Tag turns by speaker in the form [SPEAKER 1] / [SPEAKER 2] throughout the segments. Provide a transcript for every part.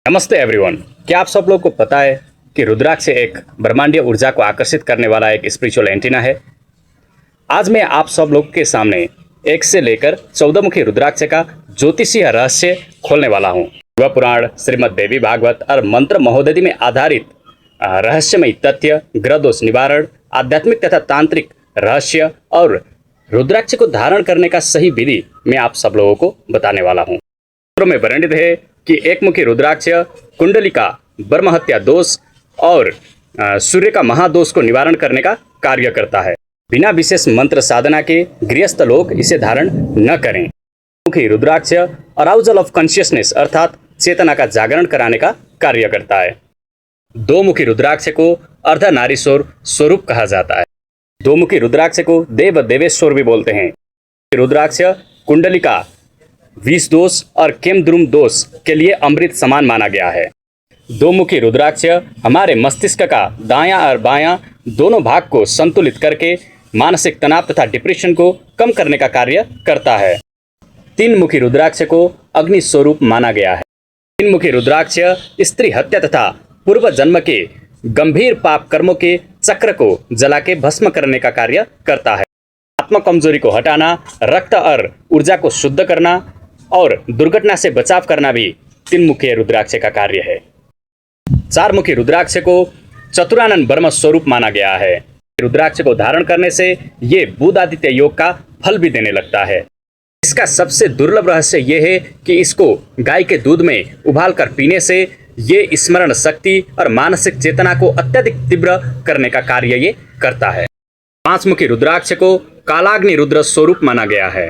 [SPEAKER 1] नमस्ते एवरीवन। क्या आप सब लोग को पता है कि रुद्राक्ष एक ब्रह्मांडीय ऊर्जा को आकर्षित करने वाला एक स्पिरिचुअल एंटीना है। आज मैं आप सब लोग के सामने 1 से लेकर 14 मुखी रुद्राक्ष का ज्योतिषीय रहस्य खोलने वाला हूँ। शिव पुराण, श्रीमद् देवी भागवत और मंत्र महोदधि में आधारित रहस्यमय तथ्य, ग्रह दोष निवारण, आध्यात्मिक तथा तांत्रिक रहस्य और रुद्राक्ष को धारण करने का सही विधि मैं आप सब लोगों को बताने वाला हूँ। में वर्णित है कि एक मुखी रुद्राक्ष कुंडली का ब्रह्म हत्या दोष और सूर्य का महादोष को निवारण करने का कार्य करता है। बिना विशेष मंत्र साधना के गृहस्थ लोग इसे धारण न करें। मुखी रुद्राक्ष अराउजल ऑफ कॉन्शियसनेस अर्थात चेतना का जागरण कराने का कार्य करता है। दो मुखी रुद्राक्ष को अर्धनारीश्वर स्वरूप कहा जाता है। दो मुखी रुद्राक्ष को देव देवेश्वर भी बोलते हैं। रुद्राक्ष कुंडली का विष दोष और केमद्रुम दोष के लिए अमृत समान माना गया है। दो मुखी रुद्राक्ष हमारे मस्तिष्क का दायां और बायां दोनों भाग को संतुलित करके मानसिक तनाव तथा डिप्रेशन को कम करने का कार्य करता है। तीन मुखी रुद्राक्ष को अग्नि स्वरूप माना गया है। तीन मुखी रुद्राक्ष स्त्री हत्या तथा पूर्व जन्म के गंभीर पाप कर्मों के चक्र को जला के भस्म करने का कार्य करता है। आत्म कमजोरी को हटाना, रक्त और ऊर्जा को शुद्ध करना और दुर्घटना से बचाव करना भी तीन मुखी रुद्राक्ष का कार्य है। चार मुखी रुद्राक्ष को चतुरानंद ब्रह्म स्वरूप माना गया है। रुद्राक्ष को धारण करने से ये बुध आदित्य योग का फल भी देने लगता है। इसका सबसे दुर्लभ रहस्य यह है कि इसको गाय के दूध में उबाल कर पीने से ये स्मरण शक्ति और मानसिक चेतना को अत्यधिक तीव्र करने का कार्य ये करता है। पांच मुखी रुद्राक्ष को कालाग्नि रुद्र स्वरूप माना गया है।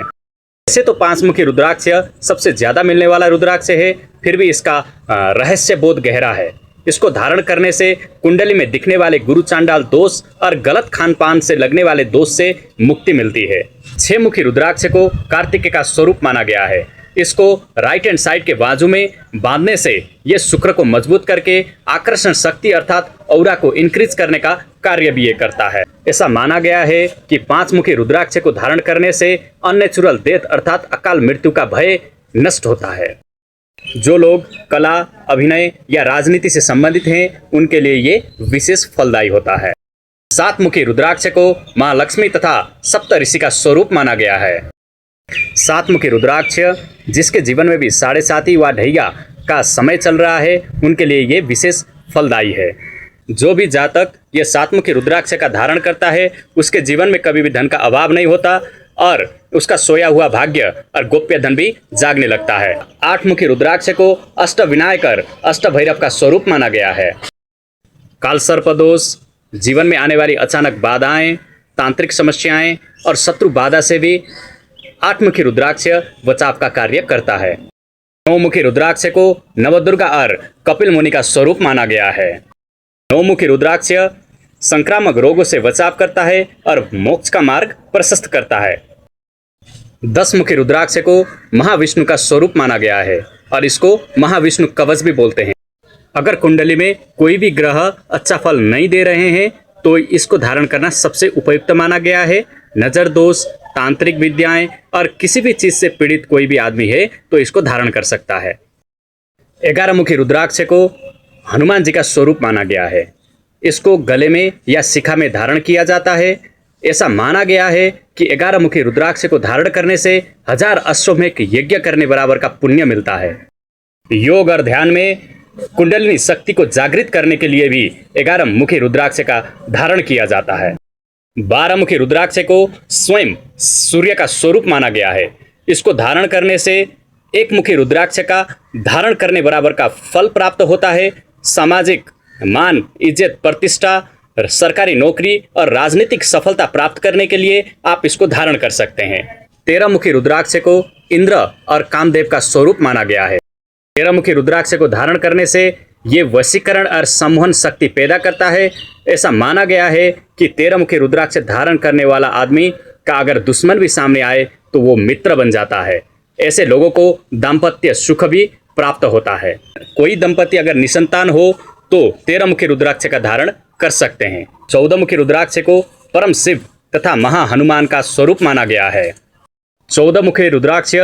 [SPEAKER 1] वैसे तो पांच मुखी रुद्राक्ष सबसे ज्यादा मिलने वाला रुद्राक्ष है, फिर भी इसका रहस्य बहुत गहरा है। इसको धारण करने से कुंडली में दिखने वाले गुरु चांडाल दोष और गलत खान पान से लगने वाले दोष से मुक्ति मिलती है। छह मुखी रुद्राक्ष को कार्तिकेय का स्वरूप माना गया है। इसको राइट हैंड साइड के बाजू में बांधने से यह शुक्र को मजबूत करके आकर्षण शक्ति अर्थात औरा को इंक्रीज करने का कार्य भी ये करता है। ऐसा माना गया है कि पांच मुखी रुद्राक्ष को धारण करने से अननेचुरल डेथ अर्थात अकाल मृत्यु का भय नष्ट होता है। जो लोग कला, अभिनय या राजनीति से संबंधित हैं उनके लिए ये विशेष फलदायी होता है। सात मुखी रुद्राक्ष को मां लक्ष्मी तथा सप्त ऋषि का स्वरूप माना गया है। सात मुखी रुद्राक्ष जिसके जीवन में भी 7.5 व ढैया का समय चल रहा है उनके लिए ये विशेष फलदायी है। जो भी जातक ये सात मुखी रुद्राक्ष का धारण करता है उसके जीवन में कभी भी धन का अभाव नहीं होता और उसका सोया हुआ भाग्य और गोप्य धन भी जागने लगता है। आठ मुखी रुद्राक्ष को अष्ट विनायक और अष्ट भैरव का स्वरूप माना गया है। काल सर्प दोष, जीवन में आने वाली अचानक बाधाएं, तांत्रिक समस्याएं और शत्रु बाधा से भी आठ मुखी रुद्राक्ष बचाव का कार्य करता है। नौ मुखी रुद्राक्ष को नवदुर्गा और कपिल मुनि का स्वरूप माना गया है। नौ मुखी रुद्राक्ष संक्रामक रोगों से बचाव करता है और मोक्ष का मार्ग प्रशस्त करता है। 10 मुखी रुद्राक्ष को महाविष्णु का स्वरूप माना गया है और इसको महाविष्णु कवच भी बोलते हैं। अगर कुंडली में कोई भी ग्रह अच्छा फल नहीं दे रहे हैं तो इसको धारण करना सबसे उपयुक्त माना गया है। नजर दोष, तांत्रिक विद्याएं और किसी भी चीज से पीड़ित कोई भी आदमी है तो इसको धारण कर सकता है। 11 मुखी रुद्राक्ष को हनुमान जी का स्वरूप माना गया है। इसको गले में या शिखा में धारण किया जाता है। ऐसा माना गया है कि 11 मुखी रुद्राक्ष को धारण करने से 1000 अश्वमेध यज्ञ करने बराबर का पुण्य मिलता है। योग और ध्यान में कुंडलिनी शक्ति को जागृत करने के लिए भी 11 मुखी रुद्राक्ष का धारण किया जाता है। 12 मुखी रुद्राक्ष को स्वयं सूर्य का स्वरूप माना गया है। इसको धारण करने से एक मुखी रुद्राक्ष का धारण करने बराबर का फल प्राप्त होता है। सामाजिक मान, इज्जत, प्रतिष्ठा, सरकारी नौकरी और राजनीतिक सफलता प्राप्त करने के लिए आप इसको धारण कर सकते हैं। 13 मुखी रुद्राक्ष को इंद्र और कामदेव का स्वरूप माना गया है। 13 मुखी रुद्राक्ष को धारण करने से ये वशीकरण और सम्मोहन शक्ति पैदा करता है। ऐसा माना गया है कि 13 मुखी रुद्राक्ष धारण करने वाला आदमी का अगर दुश्मन भी सामने आए तो वो मित्र बन जाता है। ऐसे लोगों को दाम्पत्य सुख भी प्राप्त होता है। कोई दंपति अगर निसंतान हो तो 13 मुखी रुद्राक्ष का धारण कर सकते हैं। 14 मुखी रुद्राक्ष को परम शिव तथा महा हनुमान का स्वरूप माना गया है। 14 मुखी रुद्राक्ष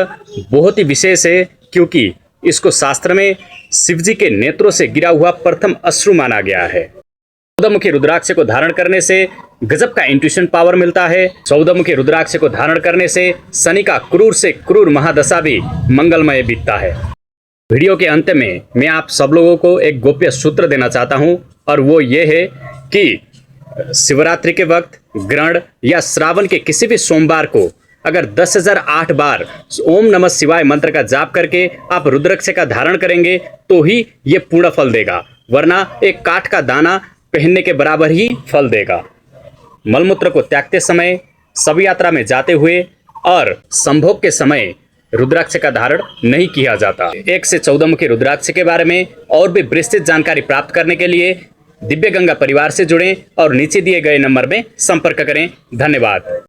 [SPEAKER 1] बहुत ही विशेष है क्योंकि इसको शास्त्र में शिवजी के नेत्रों से गिरा हुआ प्रथम अश्रु माना गया है। 14 मुखी रुद्राक्ष को धारण करने से गजब का इंट्यूशन पावर मिलता है। 14 मुखी रुद्राक्ष को धारण करने से शनि का क्रूर से क्रूर महादशा भी मंगलमय बीतता है। वीडियो के अंत में मैं आप सब लोगों को एक गोप्य सूत्र देना चाहता हूं, और वो ये है कि शिवरात्रि के वक्त, ग्रहण या श्रावण के किसी भी सोमवार को अगर 10,008 बार ओम नमः शिवाय मंत्र का जाप करके आप रुद्राक्ष का धारण करेंगे तो ही ये पूर्ण फल देगा, वरना एक काठ का दाना पहनने के बराबर ही फल देगा। मलमूत्र को त्यागते समय, शव यात्रा में जाते हुए और संभोग के समय रुद्राक्ष का धारण नहीं किया जाता। 1 से 14 मुखी रुद्राक्ष के बारे में और भी विस्तृत जानकारी प्राप्त करने के लिए दिव्य गंगा परिवार से जुड़ें और नीचे दिए गए नंबर में संपर्क करें। धन्यवाद।